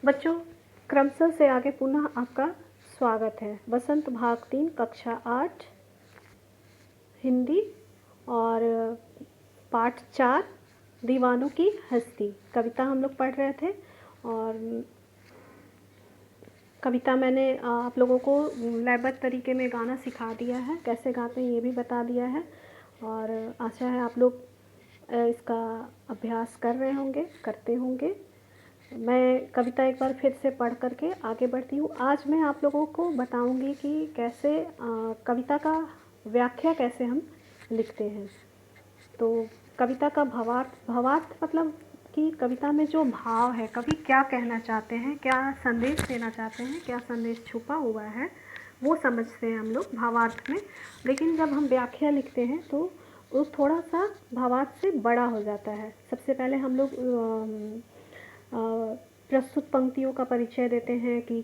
बच्चों, क्रमशः से आगे पुनः आपका स्वागत है। बसंत भाग 3 कक्षा 8 हिंदी और पाठ 4 दीवानों की हस्ती कविता हम लोग पढ़ रहे थे। और कविता मैंने आप लोगों को लयबद्ध तरीके में गाना सिखा दिया है, कैसे गाते हैं ये भी बता दिया है। और आशा है आप लोग इसका अभ्यास कर रहे होंगे, करते होंगे। मैं कविता एक बार फिर से पढ़ करके आगे बढ़ती हूँ। आज मैं आप लोगों को बताऊंगी कि कैसे कविता का व्याख्या कैसे हम लिखते हैं। तो कविता का भावार्थ मतलब कि कविता में जो भाव है, कवि क्या कहना चाहते हैं, क्या संदेश देना चाहते हैं, क्या संदेश छुपा हुआ है, वो समझते हैं हम लोग भावार्थ में। लेकिन जब हम व्याख्या लिखते हैं तो वो थोड़ा सा भावार्थ से बड़ा हो जाता है। सबसे पहले हम लोग प्रस्तुत पंक्तियों का परिचय देते हैं कि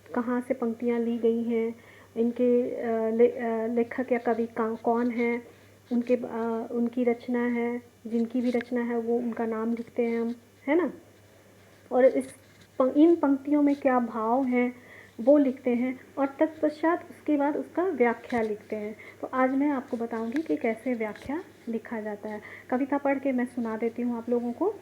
कहाँ से पंक्तियाँ ली गई हैं, इनके लेखक या कवि कौन है, उनकी रचना है, जिनकी भी रचना है वो उनका नाम लिखते हैं हम, है ना। और इन पंक्तियों में क्या भाव हैं वो लिखते हैं और तत्पश्चात उसके बाद उसका व्याख्या लिखते हैं। तो आज मैं आपको बताऊंगी कि कैसे व्याख्या लिखा जाता है। कविता पढ़ के मैं सुना देती हूँ आप लोगों को।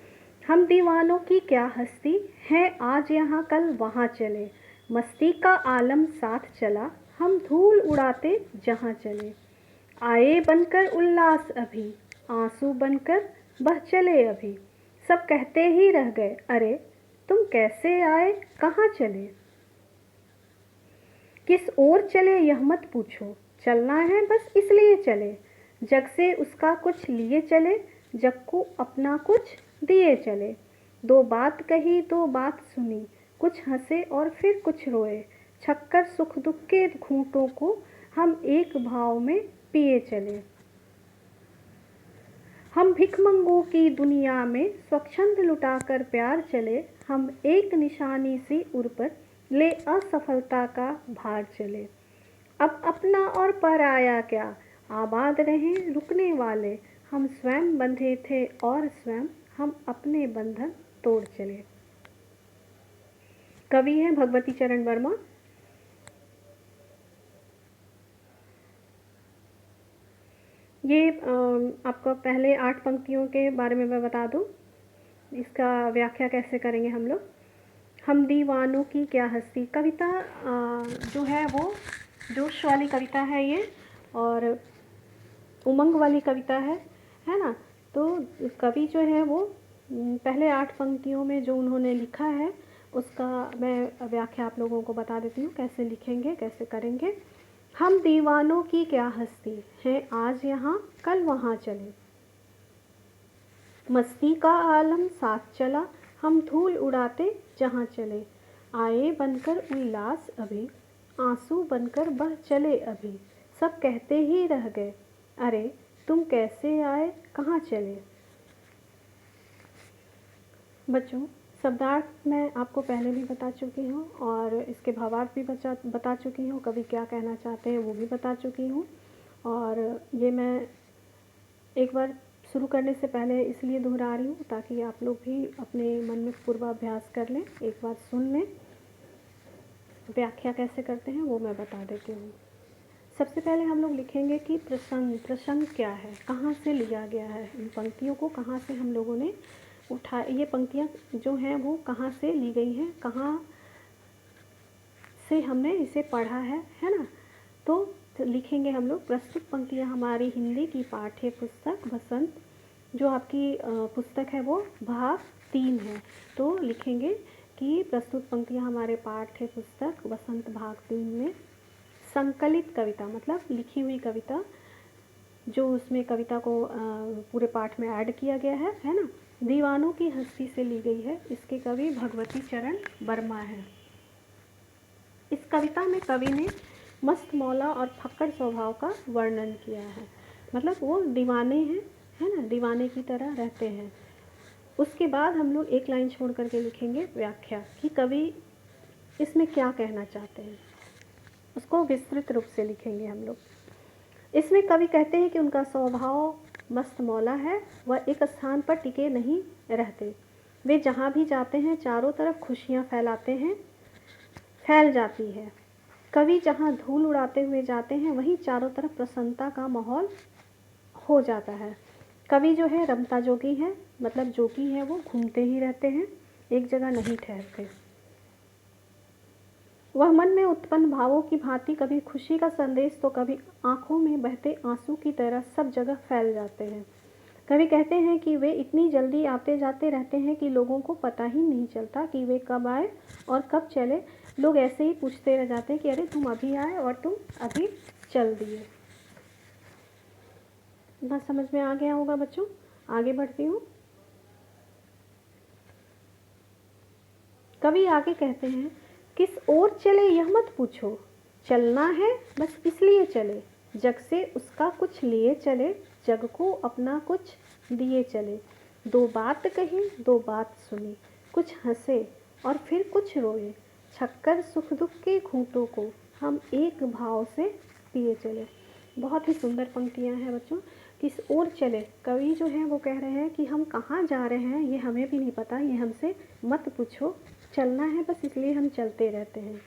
हम दीवानों की क्या हस्ती है, आज यहाँ कल वहाँ चले, मस्ती का आलम साथ चला, हम धूल उड़ाते जहाँ चले, आए बनकर उल्लास अभी, आंसू बनकर बह चले अभी, सब कहते ही रह गए अरे तुम कैसे आए कहाँ चले, किस ओर चले यह मत पूछो, चलना है बस इसलिए चले, जग से उसका कुछ लिए चले, जग को अपना कुछ दिए चले, दो बात कही दो बात सुनी, कुछ हंसे और फिर कुछ रोए, छक्कर सुख दुख के घूंटों को हम एक भाव में पिए चले, हम भिखमंगों की दुनिया में स्वच्छंद लुटाकर प्यार चले, हम एक निशानी सी उर पर ले असफलता का भार चले, अब अपना और पराया क्या, आबाद रहे रुकने वाले, हम स्वयं बंधे थे और स्वयं हम अपने बंधन तोड़ चले। कवि हैं भगवती चरण वर्मा। ये आपको पहले 8 पंक्तियों के बारे में मैं बता दूं, इसका व्याख्या कैसे करेंगे हम लोग। हम दीवानों की क्या हस्ती कविता जो है वो जोश वाली कविता है ये, और उमंग वाली कविता है ना। तो कवि जो है वो पहले 8 पंक्तियों में जो उन्होंने लिखा है उसका मैं व्याख्या आप लोगों को बता देती हूँ, कैसे लिखेंगे कैसे करेंगे। हम दीवानों की क्या हस्ती है, आज यहाँ कल वहाँ चले, मस्ती का आलम साथ चला, हम धूल उड़ाते जहाँ चले, आए बनकर उल्लास अभी, आंसू बनकर बह चले अभी, सब कहते ही रह गए अरे तुम कैसे आए कहाँ चले। बच्चों, शब्दार्थ मैं आपको पहले भी बता चुकी हूँ और इसके भावार्थ भी बता चुकी हूँ, कवि क्या कहना चाहते हैं वो भी बता चुकी हूँ। और ये मैं एक बार शुरू करने से पहले इसलिए दोहरा रही हूँ ताकि आप लोग भी अपने मन में पूर्वाभ्यास कर लें, एक बार सुन लें। व्याख्या कैसे करते हैं वो मैं बता देती हूँ। सबसे पहले हम लोग लिखेंगे कि प्रसंग क्या है, कहाँ से लिया गया है, इन पंक्तियों को कहाँ से हम लोगों ने उठा, ये पंक्तियाँ जो हैं वो कहाँ से ली गई हैं, कहाँ से हमने इसे पढ़ा है ना। तो लिखेंगे हम लोग प्रस्तुत पंक्तियाँ हमारी हिंदी की पाठ्य पुस्तक बसंत, जो आपकी पुस्तक है वो भाग 3 है। तो लिखेंगे कि प्रस्तुत पंक्तियाँ हमारे पाठ्य पुस्तक बसंत भाग 3 में संकलित कविता मतलब लिखी हुई कविता, जो उसमें कविता को पूरे पाठ में ऐड किया गया है ना, दीवानों की हस्ती से ली गई है। इसके कवि भगवती चरण वर्मा है। इस कविता में कवि ने मस्त मौला और फक्कड़ स्वभाव का वर्णन किया है, मतलब वो दीवाने हैं, है ना, दीवाने की तरह रहते हैं। उसके बाद हम लोग एक लाइन छोड़ करके लिखेंगे व्याख्या कि कवि इसमें क्या कहना चाहते हैं, उसको विस्तृत रूप से लिखेंगे हम लोग। इसमें कवि कहते हैं कि उनका स्वभाव मस्त मौला है, वह एक स्थान पर टिके नहीं रहते, वे जहाँ भी जाते हैं चारों तरफ खुशियाँ फैल जाती है। कवि जहाँ धूल उड़ाते हुए जाते हैं वहीं चारों तरफ प्रसन्नता का माहौल हो जाता है। कवि जो है रमता जोगी है, मतलब जोगी है, वो घूमते ही रहते हैं, एक जगह नहीं ठहरते। वह मन में उत्पन्न भावों की भांति कभी खुशी का संदेश तो कभी आंखों में बहते आंसू की तरह सब जगह फैल जाते हैं। कवि कहते हैं कि वे इतनी जल्दी आते जाते रहते हैं कि लोगों को पता ही नहीं चलता कि वे कब आए और कब चले। लोग ऐसे ही पूछते रह जाते हैं कि अरे तुम अभी आए और तुम अभी चल दिए। बात समझ में आ गया होगा बच्चों। आगे बढ़ती हूँ। कवि आगे कहते हैं, किस ओर चले यह मत पूछो, चलना है बस इसलिए चले, जग से उसका कुछ लिए चले, जग को अपना कुछ दिए चले। दो बात कही दो बात सुनी, कुछ हंसे और फिर कुछ रोए, छक्कर सुख दुख के घूंटों को हम एक भाव से पिए चले। बहुत ही सुंदर पंक्तियां हैं बच्चों। किस ओर चले, कवि जो है वो कह रहे हैं कि हम कहाँ जा रहे हैं ये हमें भी नहीं पता, ये हमसे मत पूछो, चलना है बस इसलिए हम चलते रहते हैं।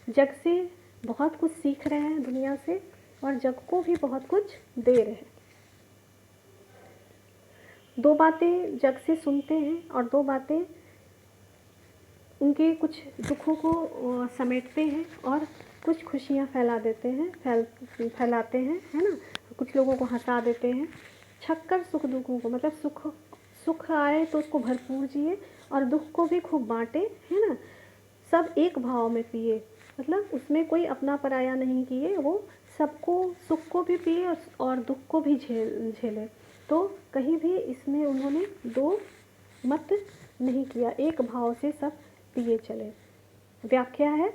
जग से बहुत कुछ सीख रहे हैं, दुनिया से, और जग को भी बहुत कुछ दे रहे हैं। दो बातें जग से सुनते हैं और दो बातें उनके कुछ दुखों को समेटते हैं और कुछ खुशियाँ फैलाते हैं, है ना। कुछ लोगों को हंसा देते हैं। छक्कर सुख दुखों को, मतलब सुख आए तो उसको भरपूर जिए और दुख को भी खूब बांटे, है ना। सब एक भाव में पिए, मतलब उसमें कोई अपना पराया नहीं किए, वो सबको, सुख को भी पिए और दुख को भी झेले। तो कहीं भी इसमें उन्होंने दो मत नहीं किया, एक भाव से सब पिए चले। व्याख्या है।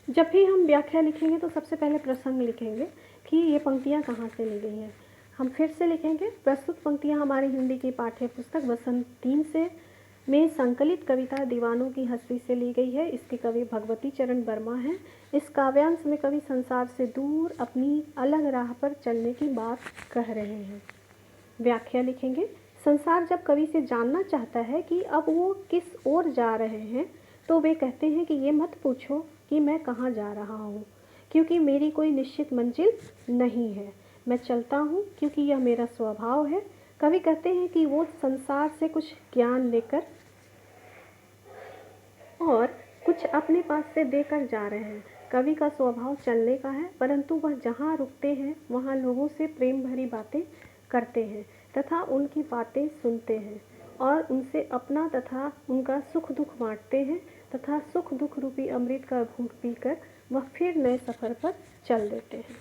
जब भी हम व्याख्या लिखेंगे तो सबसे पहले प्रसंग लिखेंगे कि ये पंक्तियाँ कहाँ से ली गई हैं। हम फिर से लिखेंगे, प्रस्तुत पंक्तियाँ हमारी हिंदी की पाठ्य पुस्तक बसंत 3 से में संकलित कविता दीवानों की हस्ती से ली गई है। इसके कवि भगवती चरण वर्मा हैं। इस काव्यांश में कवि संसार से दूर अपनी अलग राह पर चलने की बात कह रहे हैं। व्याख्या लिखेंगे। संसार जब कवि से जानना चाहता है कि अब वो किस ओर जा रहे हैं तो वे कहते हैं कि ये मत पूछो कि मैं कहाँ जा रहा हूँ, क्योंकि मेरी कोई निश्चित मंजिल नहीं है। मैं चलता हूँ क्योंकि यह मेरा स्वभाव है। कवि कहते हैं कि वो संसार से कुछ ज्ञान लेकर और कुछ अपने पास से देकर जा रहे हैं। कवि का स्वभाव चलने का है, परंतु वह जहाँ रुकते हैं वहाँ लोगों से प्रेम भरी बातें करते हैं तथा उनकी बातें सुनते हैं और उनसे अपना तथा उनका सुख दुख बांटते हैं तथा सुख दुख रूपी अमृत का घूंट पीकर वह फिर नए सफ़र पर चल देते हैं।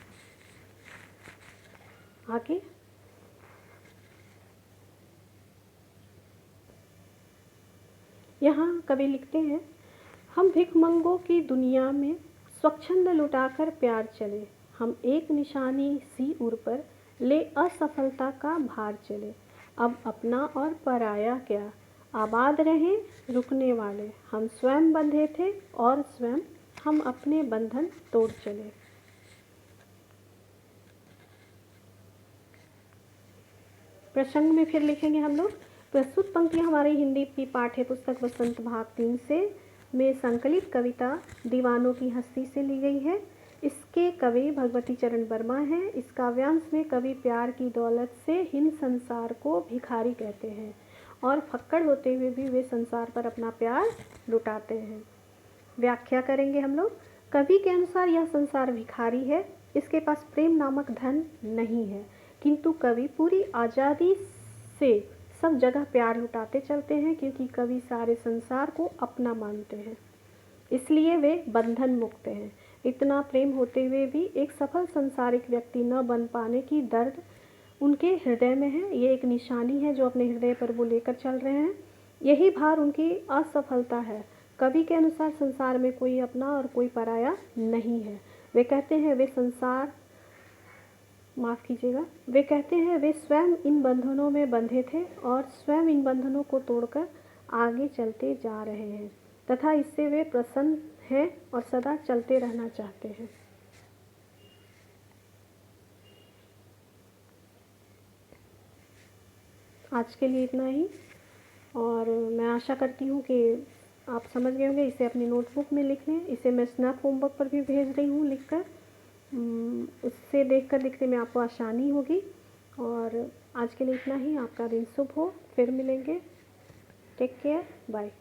आगे यहाँ कवि लिखते हैं, हम भिखमंगों की दुनिया में स्वच्छंद लुटाकर प्यार चले, हम एक निशानी सी उर पर ले असफलता का भार चले। अब अपना और पराया क्या, आबाद रहे रुकने वाले, हम स्वयं बंधे थे और स्वयं हम अपने बंधन तोड़ चले। प्रसंग में फिर लिखेंगे हम लोग, प्रस्तुत पंक्तियाँ हमारी हिंदी की पाठ्य पुस्तक बसंत भाग 3 से में संकलित कविता दीवानों की हस्ती से ली गई है। इसके कवि भगवती चरण वर्मा हैं। इस काव्यांश में कवि प्यार की दौलत से हिन संसार को भिखारी कहते हैं और फक्कड़ होते हुए भी वे संसार पर अपना प्यार लुटाते हैं। व्याख्या करेंगे हम लोग। कवि के अनुसार यह संसार भिखारी है, इसके पास प्रेम नामक धन नहीं है, किंतु कवि पूरी आज़ादी से सब जगह प्यार लुटाते चलते हैं, क्योंकि कवि सारे संसार को अपना मानते हैं, इसलिए वे बंधन मुक्त हैं। इतना प्रेम होते हुए भी एक सफल संसारिक व्यक्ति न बन पाने की दर्द उनके हृदय में है। ये एक निशानी है जो अपने हृदय पर वो लेकर चल रहे हैं, यही भार उनकी असफलता है। कवि के अनुसार संसार में कोई अपना और कोई पराया नहीं है। वे कहते हैं वे स्वयं इन बंधनों में बंधे थे और स्वयं इन बंधनों को तोड़कर आगे चलते जा रहे हैं तथा इससे वे प्रसन्न हैं और सदा चलते रहना चाहते हैं। आज के लिए इतना ही। और मैं आशा करती हूँ कि आप समझ गए होंगे। इसे अपनी नोटबुक में लिख लें। इसे मैं स्नैप होमवर्क पर भी भेज रही हूँ लिखकर। उससे देखकर लिखने में आपको आसानी होगी। और आज के लिए इतना ही। आपका दिन शुभ हो। फिर मिलेंगे। Take care. बाय।